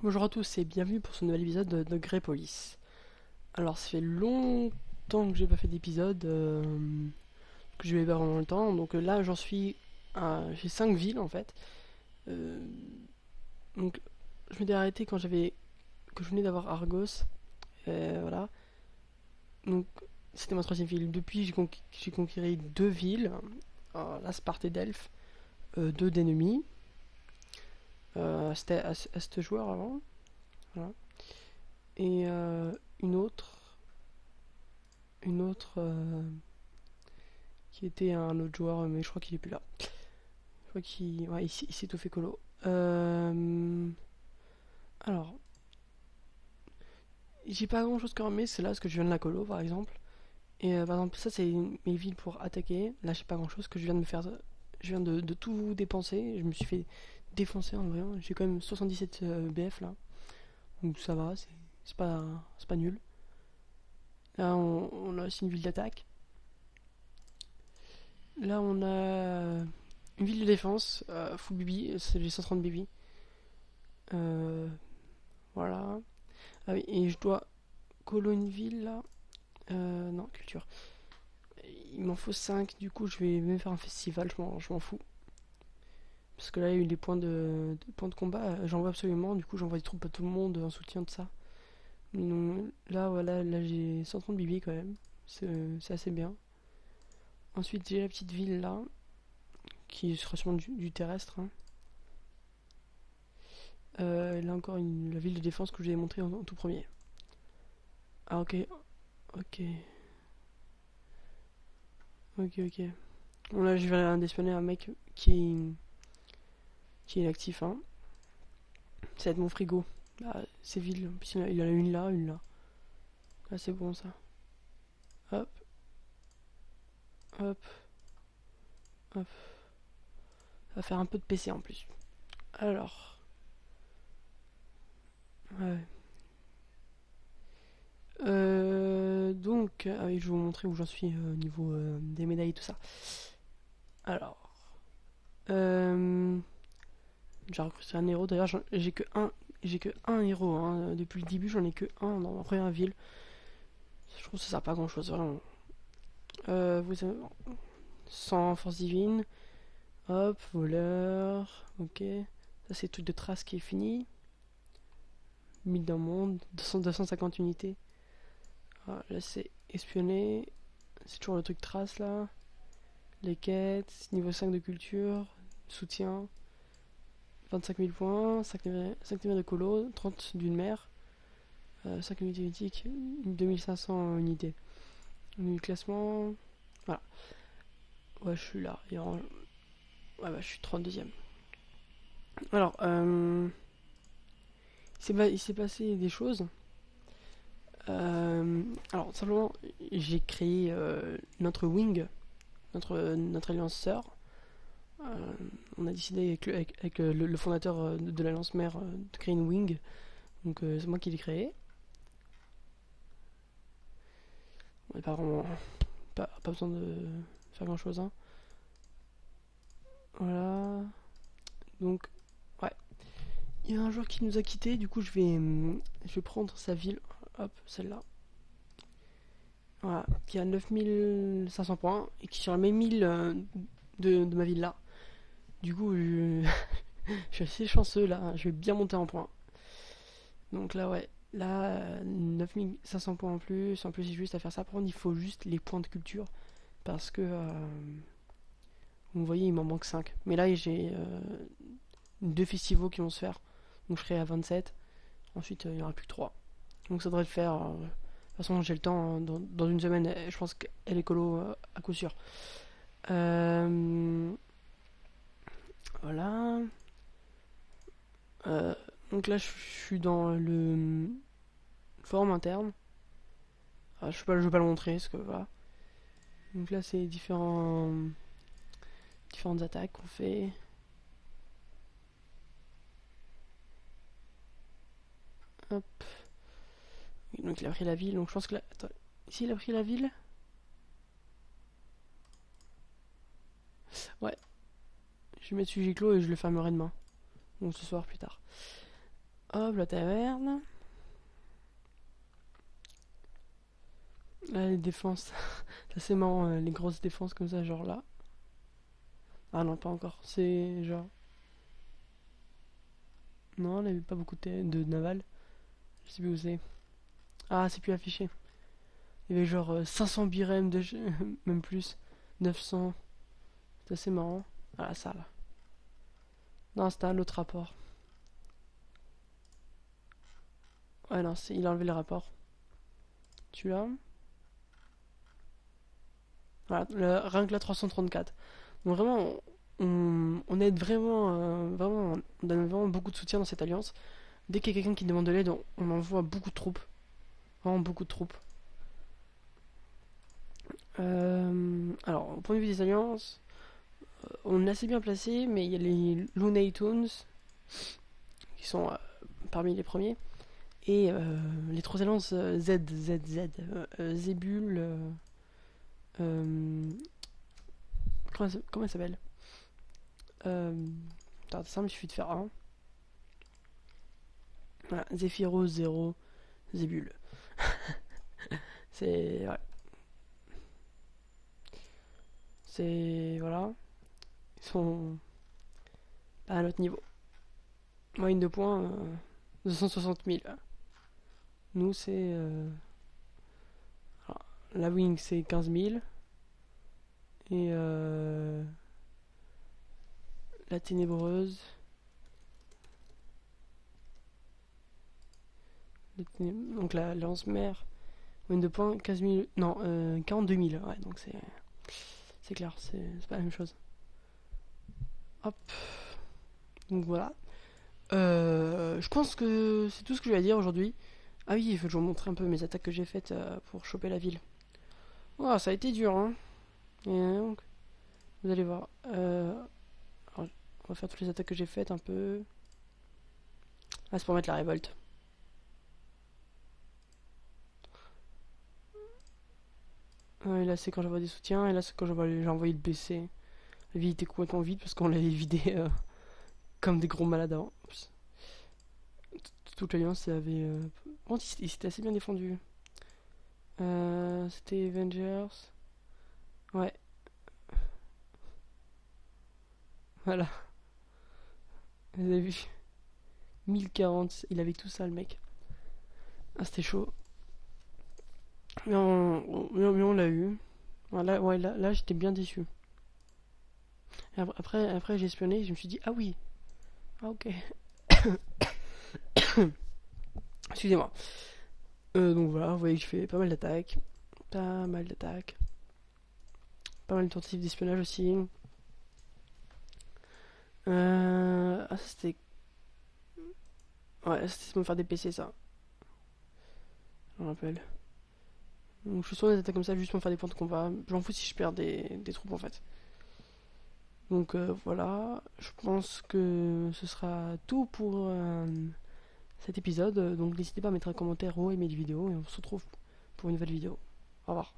Bonjour à tous et bienvenue pour ce nouvel épisode de Grey Police. Alors ça fait longtemps que j'ai pas fait d'épisode, que je vais pas vraiment le temps, donc là j'en suis à... j'ai 5 villes en fait. Euh, donc je m'étais arrêté quand que je venais d'avoir Argos, voilà. Donc c'était ma troisième ville. Depuis j'ai conquéré 2 villes, la Sparte et Delphes, 2 d'ennemis. C'était à ce joueur avant, voilà. Et une autre une autre qui était un autre joueur, mais je crois qu'il est plus là. Je crois qu'il ouais, il s'est tout fait colo. Alors, j'ai pas grand chose que remettre, c'est là parce que je viens de la colo par exemple. Et par exemple, ça c'est mes villes pour attaquer. Là, j'ai pas grand chose que je viens de me faire. Je viens de tout dépenser. Je me suis fait défoncer en vrai. J'ai quand même 77 BF là. Donc ça va, c'est pas nul. Là, on a aussi une ville d'attaque. Là, on a une ville de défense, full BB, c'est les 130 BB. Euh, voilà. Ah oui, et je dois colo une ville là. Non, culture. Il m'en faut 5 du coup je vais même faire un festival, je m'en fous. Parce que là, il y a eu des points de combat, j'en vois absolument, du coup j'envoie des troupes à tout le monde en soutien de ça. Donc, là, voilà, là j'ai 130 BB quand même, c'est assez bien. Ensuite, j'ai la petite ville là, qui sera sûrement du terrestre, hein. Là encore la ville de défense que je vous ai montré en tout premier. Ah ok, ok, ok. Bon là je vais espionner un mec qui est inactif, hein. Ça va être mon frigo. Ah, c'est vide, en plus il y en a une là, une là. Là c'est bon ça. Hop, hop, hop. Ça va faire un peu de PC en plus. Alors, ouais. Donc, ah oui, je vais vous montrer où j'en suis au niveau des médailles et tout ça. Alors, j'ai recruté un héros. D'ailleurs, j'ai que un héros, hein. Depuis le début, j'en ai que un dans ma première ville. Je trouve que ça sert pas à grand chose, vraiment. Vous avez 100 force divine. Hop, voleur. Ok. Ça, c'est le truc de trace qui est fini. 1000 d'un monde. 250 unités. Ah, là, c'est espionner. C'est toujours le truc trace là. Les quêtes. Niveau 5 de culture. Soutien. 25 000 points. 5 niveaux de colo. 30 d'une mer. 5 unités mythiques. 2500 unités. Du classement. Voilà. Ouais, je suis là. Ouais, bah, je suis 32ème. Alors, il s'est passé des choses. Alors, simplement, j'ai créé notre wing, notre alliance sœur. On a décidé avec le fondateur de l'alliance mère de créer une wing. Donc, c'est moi qui l'ai créé. On n'a pas vraiment. Pas besoin de faire grand chose, hein. Voilà. Donc, ouais. Il y a un joueur qui nous a quitté, du coup, je vais prendre sa ville. Hop, celle-là. Voilà, qui a 9500 points et qui est sur la même île de ma ville là. Du coup, je suis assez chanceux là, je vais bien monter en points. Donc là, ouais, là, 9500 points en plus, c'est juste à faire ça. Par contre, il faut juste les points de culture parce que, vous voyez, il m'en manque 5. Mais là, j'ai 2 festivals qui vont se faire. Donc je serai à 27. Ensuite, il n'y aura plus que 3. Donc ça devrait le faire. De toute façon, j'ai le temps, hein. Dans une semaine, je pense qu'elle est colo à coup sûr. Euh, voilà. Euh, donc là, je suis dans le forum interne. Ah, je vais pas le montrer parce que voilà. Donc là, c'est différentes attaques qu'on fait. Hop. Donc il a pris la ville. Donc je pense que là, attends, ici il a pris la ville. Ouais. Je vais mettre sujet clos et je le fermerai demain. Donc ce soir plus tard. Hop, la taverne. Là, les défenses. Ça, c'est marrant, les grosses défenses comme ça, genre là. Ah non, pas encore. C'est genre. Non, il n'y avait pas beaucoup de naval. Je sais plus où c'est. Ah, c'est plus affiché. Il y avait genre 500 birèmes, même plus. 900. C'est assez marrant. Voilà, ça là. Non, c'était un autre rapport. Ouais, non, il a enlevé le rapport. Tu l'as. Voilà, rien que la 334. Donc vraiment, on aide vraiment, vraiment, on donne vraiment beaucoup de soutien dans cette alliance. Dès qu'il y a quelqu'un qui demande de l'aide, on envoie beaucoup de troupes. Vraiment beaucoup de troupes. Alors, au point de vue des alliances, on est assez bien placé, mais il y a les Looney Tunes qui sont parmi les premiers. Et les trois alliances Zébul. Comment elle s'appelle Attends, c'est simple, il suffit de faire un. Voilà, Zephyros, Zéro, Zébul. C'est. Ouais. C'est. Voilà. Ils sont pas à notre niveau. Moyenne de points 260 000. Nous, c'est. Alors, la wing, c'est 15 000. Et la ténébreuse. Donc la lance-mer. Moyenne de points 15 000. Non, 42 000. Ouais, donc c'est clair, c'est pas la même chose. Hop. Donc voilà. Je pense que c'est tout ce que j'ai à dire aujourd'hui. Ah oui, il faut que je vous montre un peu mes attaques que j'ai faites pour choper la ville. Oh, ça a été dur, hein. Et donc, vous allez voir. Alors, on va faire toutes les attaques que j'ai faites un peu. Ah, c'est pour mettre la révolte. Et là, c'est quand j'envoie des soutiens. Et là, c'est quand j'ai envoyé le BC. La ville était complètement vide parce qu'on l'avait vidé comme des gros malades avant. Oups. Toute l'alliance avait. Bon, il s'était assez bien défendu. C'était Avengers. Ouais, voilà. Vous avez vu 1040, il avait tout ça le mec. Ah, c'était chaud. Mais on l'a eu. Voilà, ouais, là j'étais bien déçu. Et après j'ai espionné et je me suis dit, ah oui, ah ok. Excusez-moi. Donc voilà, vous voyez que je fais pas mal d'attaques. Pas mal d'attaques. Pas mal de tentatives d'espionnage aussi. Ah, ça c'était. Ouais, c'était pour me faire des PC ça. Je me rappelle. Donc je fais souvent des attaques comme ça juste pour me faire des points de combat. J'en fous si je perds des troupes en fait. Donc voilà, je pense que ce sera tout pour cet épisode. Donc n'hésitez pas à mettre un commentaire ou aimer la vidéo et on se retrouve pour une nouvelle vidéo. Au revoir.